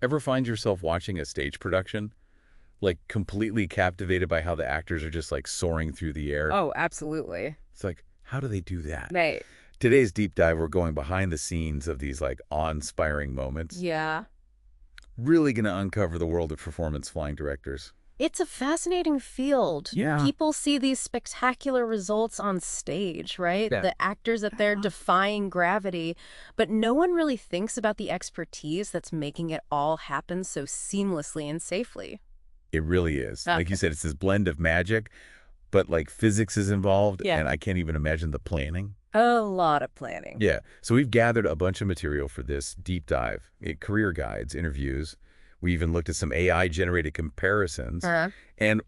Ever find yourself watching a stage production, like completely captivated by how the actors are just like soaring through the air? Oh, absolutely. It's like, how do they do that? Right. Today's deep dive, we're going behind the scenes of these like awe-inspiring moments. Yeah. Really going to uncover the world of performance flying directors. It's a fascinating field. Yeah. People see these spectacular results on stage, right? Yeah. The actors up there defying gravity, but no one really thinks about the expertise that's making it all happen so seamlessly and safely. It really is. Like you Okay. said, it's this blend of magic, but like physics is involved, Yeah. and I can't even imagine the planning. A lot of planning. Yeah. So we've gathered a bunch of material for this deep dive, career guides, interviews. We even looked at some AI-generated comparisons. Uh-huh. And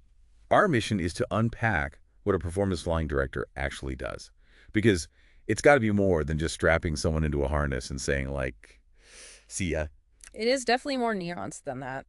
our mission is to unpack what a performance flying director actually does. Because it's got to be more than just strapping someone into a harness and saying, like, see ya. It is definitely more nuanced than that.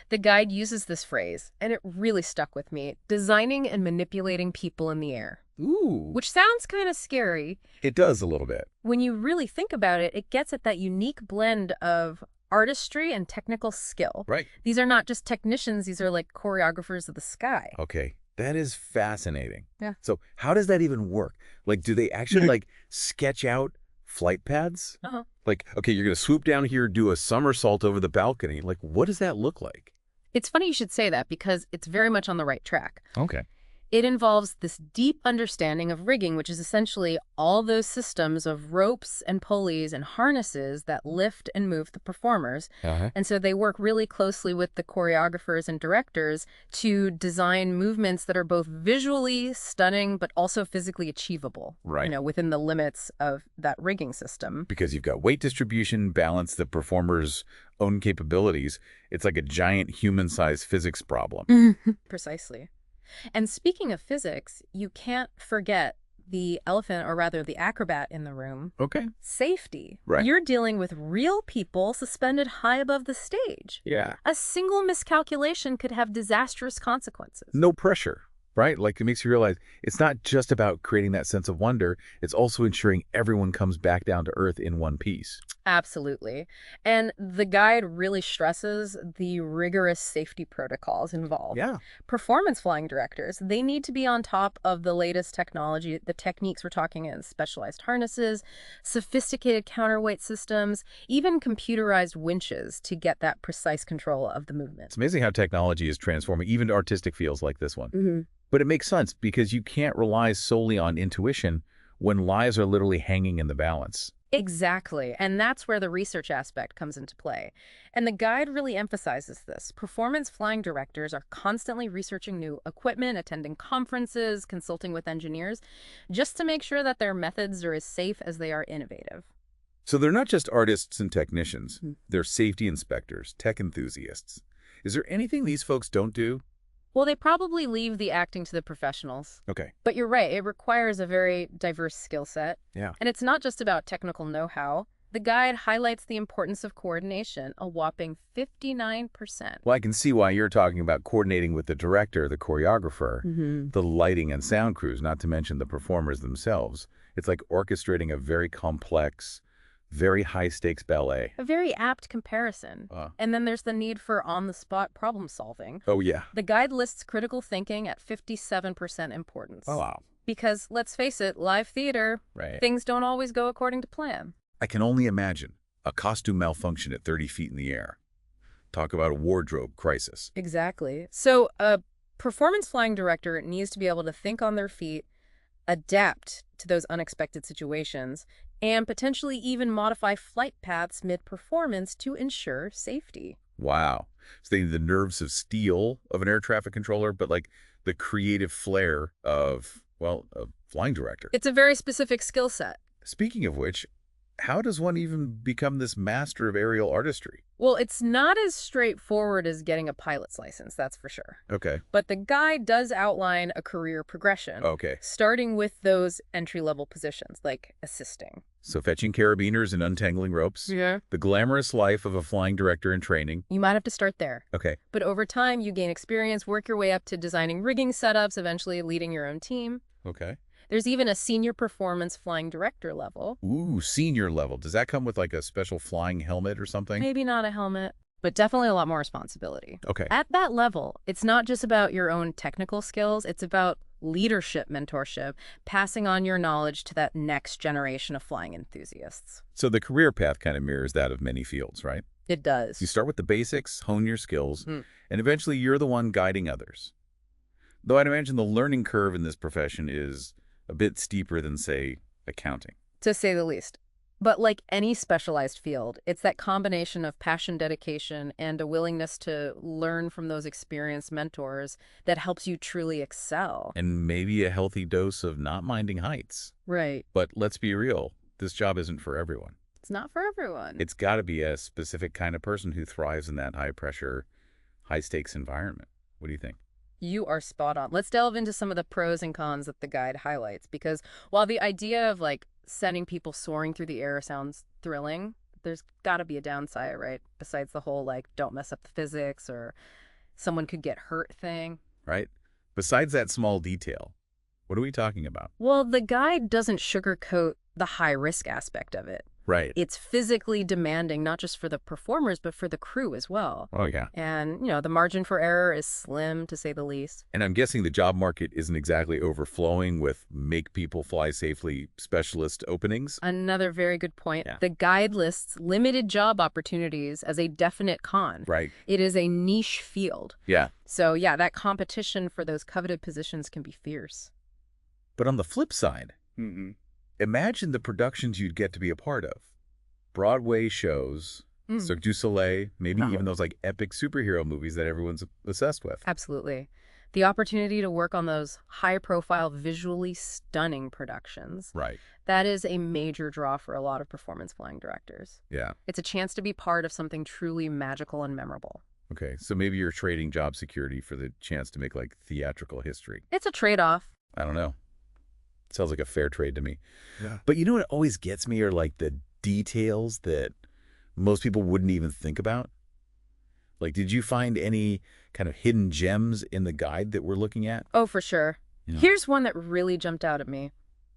The guide uses this phrase, and it really stuck with me, designing and manipulating people in the air. Ooh. Which sounds kind of scary. It does a little bit. When you really think about it, it gets at that unique blend of artistry and technical skill. Right. These are not just technicians, these are like choreographers of the sky. Okay. That is fascinating. Yeah. So how does that even work? Like, do they actually, like, sketch out flight paths? Uh-huh. Like, okay, you're going to swoop down here, do a somersault over the balcony. Like, what does that look like? It's funny you should say that because it's very much on the right track. Okay. It involves this deep understanding of rigging, which is essentially all those systems of ropes and pulleys and harnesses that lift and move the performers. Uh-huh. And so they work really closely with the choreographers and directors to design movements that are both visually stunning but also physically achievable, Right. within the limits of that rigging system. Because you've got weight distribution, balance the performer's own capabilities. It's like a giant human-sized physics problem. Precisely. And speaking of physics, you can't forget the elephant, or rather the acrobat in the room. Okay. Safety. Right. You're dealing with real people suspended high above the stage. Yeah. A single miscalculation could have disastrous consequences. No pressure, right? Like, it makes you realize it's not just about creating that sense of wonder. It's also ensuring everyone comes back down to earth in one piece. Absolutely. And the guide really stresses the rigorous safety protocols involved. Yeah. Performance flying directors, they need to be on top of the latest technology, the techniques we're talking in, specialized harnesses, sophisticated counterweight systems, even computerized winches to get that precise control of the movement. It's amazing how technology is transforming even artistic fields like this one. Mm-hmm. But it makes sense because you can't rely solely on intuition when lives are literally hanging in the balance. Exactly. And that's where the research aspect comes into play. And the guide really emphasizes this. Performance flying directors are constantly researching new equipment, attending conferences, consulting with engineers, just to make sure that their methods are as safe as they are innovative. So they're not just artists and technicians. Mhm. They're safety inspectors, tech enthusiasts. Is there anything these folks don't do? Well, they probably leave the acting to the professionals. Okay. But you're right, it requires a very diverse skill set. Yeah. And it's not just about technical know-how. The guide highlights the importance of coordination, a whopping 59%. Well, I can see why you're talking about coordinating with the director, the choreographer, Mm-hmm. the lighting and sound crews, not to mention the performers themselves. It's like orchestrating a very complex, very high-stakes ballet. A very apt comparison. Uh, And then there's the need for on-the-spot problem solving. oh, yeah. The guide lists critical thinking at 57% importance. Oh, wow. Because, let's face it, live theater, Right. things don't always go according to plan. I can only imagine a costume malfunction at 30 feet in the air. Talk about a wardrobe crisis. Exactly. So a performance flying director needs to be able to think on their feet, adapt to those unexpected situations, and potentially even modify flight paths mid-performance to ensure safety. Wow. So they need the nerves of steel of an air traffic controller, but like the creative flair of, well, a flying director. It's a very specific skill set. Speaking of which, how does one even become this master of aerial artistry? Well, it's not as straightforward as getting a pilot's license, that's for sure. Okay. But the guide does outline a career progression, Okay. starting with those entry-level positions, like assisting. So fetching carabiners and untangling ropes. Yeah. The glamorous life of a flying director in training. You might have to start there. Okay. But over time, you gain experience, work your way up to designing rigging setups, eventually leading your own team. Okay. There's even a senior performance flying director level. Ooh, senior level. Does that come with like a special flying helmet or something? Maybe not a helmet. but definitely a lot more responsibility. Okay. At that level, it's not just about your own technical skills, it's about leadership mentorship, passing on your knowledge to that next generation of flying enthusiasts. So the career path kind of mirrors that of many fields, right? It You does. start with the basics, hone your skills, Hmm. and eventually you're the one guiding others. Though I'd imagine the learning curve in this profession is a bit steeper than, say, accounting. To say the least. But like any specialized field, it's that combination of passion, dedication, and a willingness to learn from those experienced mentors that helps you truly excel. And maybe a healthy dose of not minding heights. Right. But let's be real, this job isn't for everyone. It's not for everyone. It's got to be a specific kind of person who thrives in that high-pressure, high-stakes environment. What do you think? You are spot on. Let's delve into some of the pros and cons that the guide highlights, because while the idea of like sending people soaring through the air sounds thrilling, there's got to be a downside, right? Besides the whole like don't mess up the physics or someone could get hurt thing. Right? Besides that small detail, what are we talking about? Well, the guide doesn't sugarcoat the high risk aspect of it. Right. It's physically demanding, not just for the performers, but for the crew as well. Oh, yeah. And, the margin for error is slim, to say the least. And I'm guessing the job market isn't exactly overflowing with make people fly safely specialist openings. Another very good point. Yeah. The guide lists limited job opportunities as a definite con. Right. It is a niche field. Yeah. So, yeah, that competition for those coveted positions can be fierce. But on the flip side, imagine the productions you'd get to be a part of. Broadway shows, Cirque du Soleil, maybe even those like epic superhero movies that everyone's obsessed with. Absolutely. The opportunity to work on those high-profile, visually stunning productions. Right. That is a major draw for a lot of performance flying directors. Yeah. It's a chance to be part of something truly magical and memorable. Okay, so maybe you're trading job security for the chance to make like theatrical history. It's a trade-off. I don't know. Sounds like a fair trade to me. Yeah. But you know what always gets me are like the details that most people wouldn't even think about. Like, did you find any kind of hidden gems in the guide that we're looking at? Oh, for sure. Yeah. Here's one that really jumped out at me.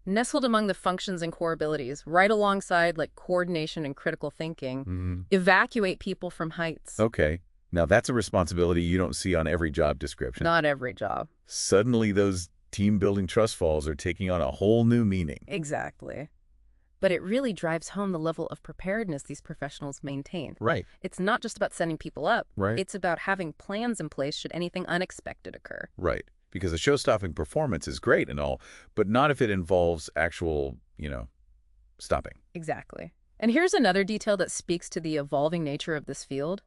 Nestled among the functions and core abilities, right alongside like coordination and critical thinking, evacuate people from heights. Okay. Now that's a responsibility you don't see on every job description. Not every job. Suddenly those team-building trust falls are taking on a whole new meaning. Exactly. But it really drives home the level of preparedness these professionals maintain. Right. It's not just about setting people up. Right. It's about having plans in place should anything unexpected occur. Right. Because a show-stopping performance is great and all, but not if it involves actual, stopping. Exactly. And here's another detail that speaks to the evolving nature of this field.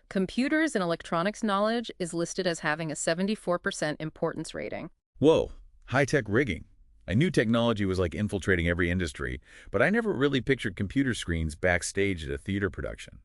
Computers and electronics knowledge is listed as having a 74% importance rating. Whoa, high-tech rigging. I knew technology was like infiltrating every industry, but I never really pictured computer screens backstage at a theater production.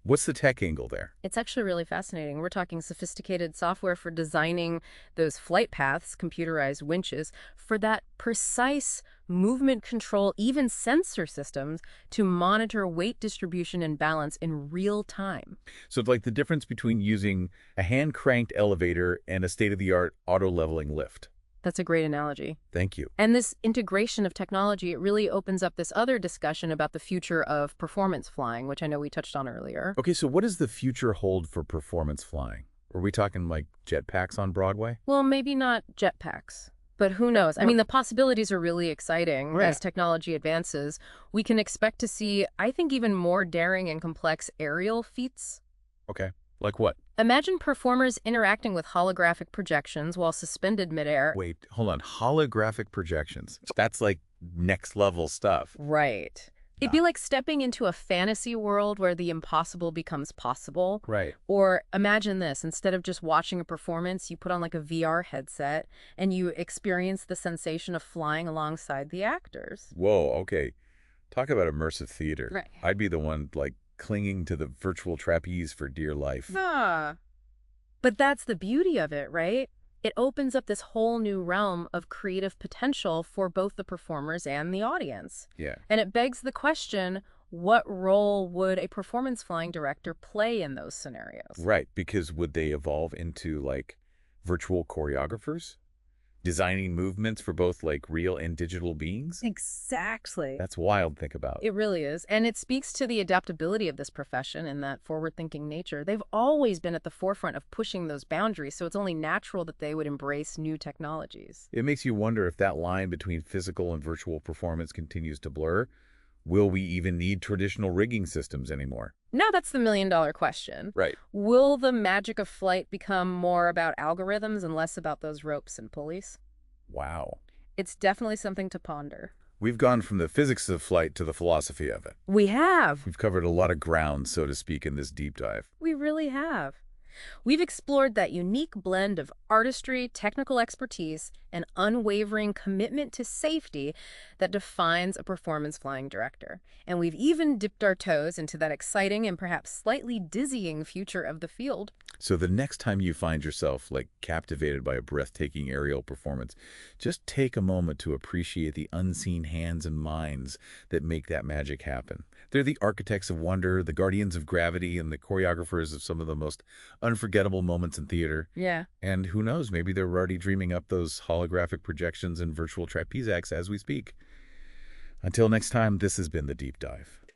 What's the tech angle there? It's actually really fascinating. We're talking sophisticated software for designing those flight paths, computerized winches, for that precise movement control, even sensor systems to monitor weight distribution and balance in real time. So it's like the difference between using a hand-cranked elevator and a state-of-the-art auto-leveling lift. That's a great analogy. Thank you. And this integration of technology, it really opens up this other discussion about the future of performance flying, which I know we touched on earlier. Okay, so what does the future hold for performance flying? Are we talking like jetpacks on Broadway? Well, maybe not jetpacks, but who knows? I mean, the possibilities are really exciting. Right. As technology advances, we can expect to see, I think, even more daring and complex aerial feats. Okay, like what? Imagine performers interacting with holographic projections while suspended midair. Wait, hold on. Holographic projections. That's like next level stuff. Right. It'd be like stepping into a fantasy world where the impossible becomes possible. Right. Or imagine this, instead of just watching a performance, you put on like a VR headset and you experience the sensation of flying alongside the actors. Whoa, okay. Talk about immersive theater. Right. I'd be the one like clinging to the virtual trapeze for dear life. But that's the beauty of it, right? It opens up this whole new realm of creative potential for both the performers and the audience. Yeah. And it begs the question, what role would a performance flying director play in those scenarios? Right, because would they evolve into like virtual choreographers? Designing movements for both like real and digital beings? Exactly. That's wild to think about. It really is. And it speaks to the adaptability of this profession and that forward-thinking nature. They've always been at the forefront of pushing those boundaries, so it's only natural that they would embrace new technologies. It makes you wonder if that line between physical and virtual performance continues to blur. Will we even need traditional rigging systems anymore? Now that's the million-dollar question. Right. Will the magic of flight become more about algorithms and less about those ropes and pulleys? Wow. It's definitely something to ponder. We've gone from the physics of flight to the philosophy of it. We have. We've covered a lot of ground, so to speak, in this deep dive. We really have. We've explored that unique blend of artistry, technical expertise, and unwavering commitment to safety that defines a performance flying director. And we've even dipped our toes into that exciting and perhaps slightly dizzying future of the field. So the next time you find yourself like captivated by a breathtaking aerial performance, just take a moment to appreciate the unseen hands and minds that make that magic happen. They're the architects of wonder, the guardians of gravity, and the choreographers of some of the most unforgettable moments in theater. Yeah. And who knows, maybe they're already dreaming up those holographic projections and virtual trapeze acts as we speak. Until next time, this has been The Deep Dive.